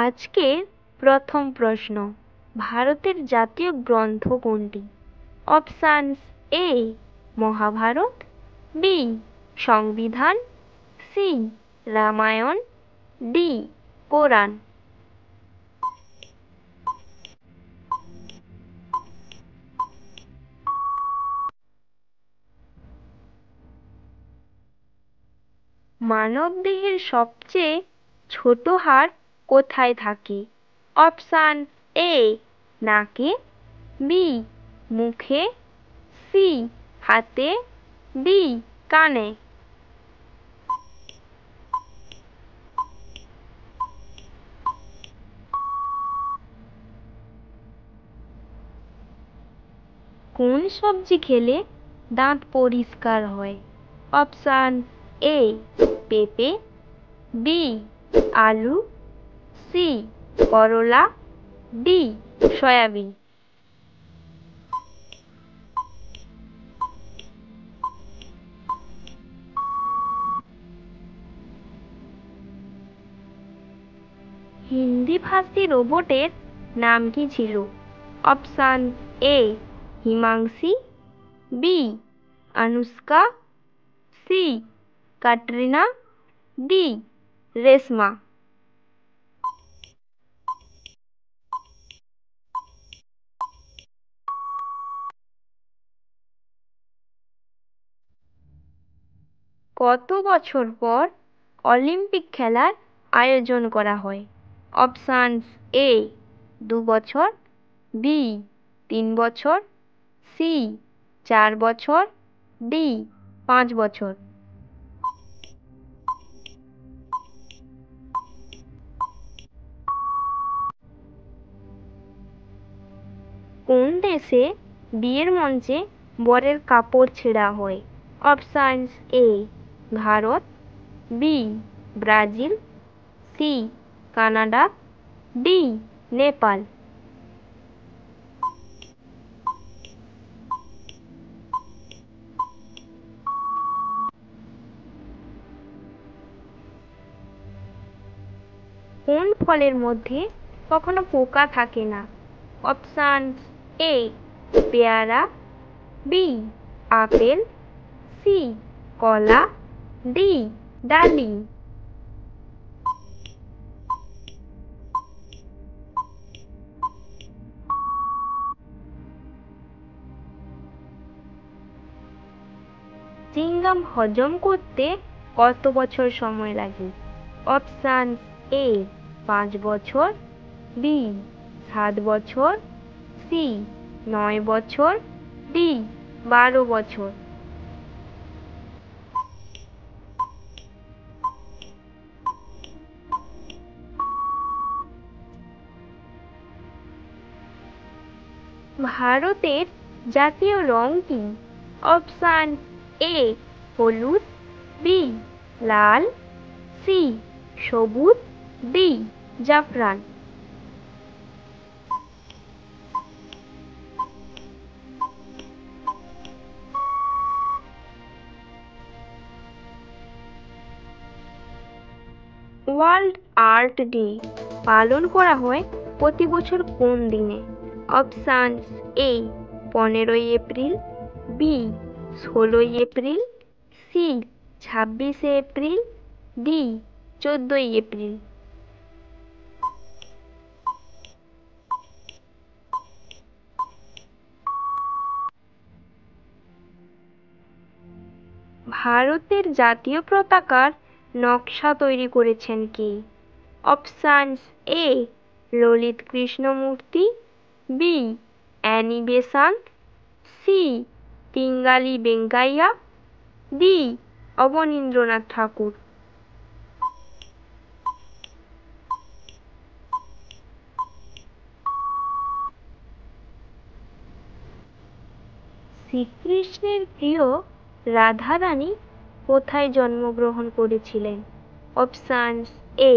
আজকের প্রথম প্রশ্ন, ভারতের জাতীয় গ্রন্থ কোনটি? অপশানস: এ মহাভারত, বি সংবিধান, সি রামায়ণ, ডি কোরআন। মানবদেহের সবচেয়ে ছোট হাড় কোথায় থাকে? অপশান: এ নাকে, বি মুখে, সি হাতে, ডি কানে। কোন সবজি খেলে দাঁত পরিষ্কার হয়? অপশান: এ পেঁপে, বি আলু, সি করলা, ডি সয়াবিন। হিন্দি ভাষী রোবটের নাম কি ছিল? Option: A Himanshi, B Anushka, C Katrina, D Reshma. কত বছর পর অলিম্পিক খেলার আয়োজন করা হয়? অপশানস: এ 2 বছর, বি 3 বছর, সি 4 বছর, ডি 5 বছর। কোন দেশে বিয়ের মঞ্চে বরের কাপড় ছেঁড়া হয়? Options: A Bharat, B Brazil, C Canada, D Nepal. কোন ফলের মধ্যে কখনো পোকা থাকে না? অপশানস: এ পেয়ারা, বি আপেল, সি কলা, ডি ডালিম। চিংগাম হজম করতে কত বছর সময় লাগে? অপশান: এ 5 বছর, বি 7 বছর, সি 9 বছর, ডি 12 বছর। ভারতের জাতীয় রং কি? অপশান: এ হলুদ, বি লাল, সি সবুজ, ডি জাফরান। ওয়ার্ল্ড আর্ট ডে পালন করা হয় প্রতি বছর কোন দিনে? Options: A 15 April, B 16 April, C 26 April, D 14 April. ভারতের জাতীয় পতাকার নকশা তৈরি করেছেন কে? Options: A Lalit Krishnamurthy, B Annie Besant, C Pingali Venkayya, D Abanindranath Tagore. শ্রীকৃষ্ণের প্রিয় রাধারানী কোথায় জন্মগ্রহণ করেছিলেন? Options: A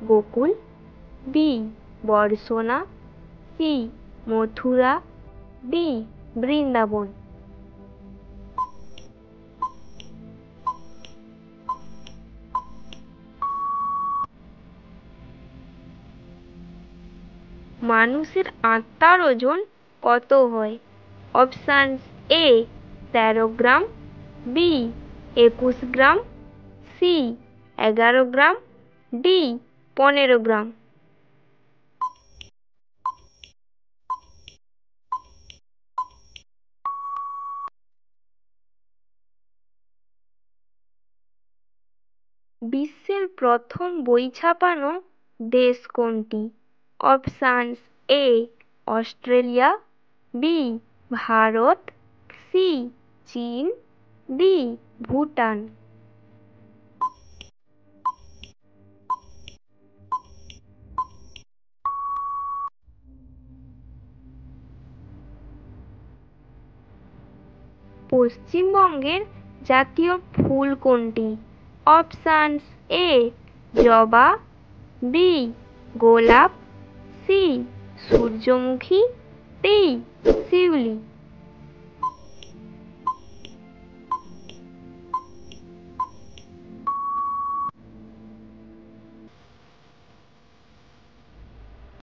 Gokul, B Barsana, C Mathura, D Vrindavan. মানুষের আত্মার ওজন কত হয়? Option A 13 gram, B 21 gram, C 11 gram, D 15 gram. বিশ্বের প্রথম বই ছাপানো দেশ কোনটি? Option A Australia, B Bharat, C চীন, ডি ভুটান। পশ্চিমবঙ্গের জাতীয় ফুল কোনটি? অপশান এ জবা, বি গোলাপ, সি সূর্যমুখী, ডি শিউলি।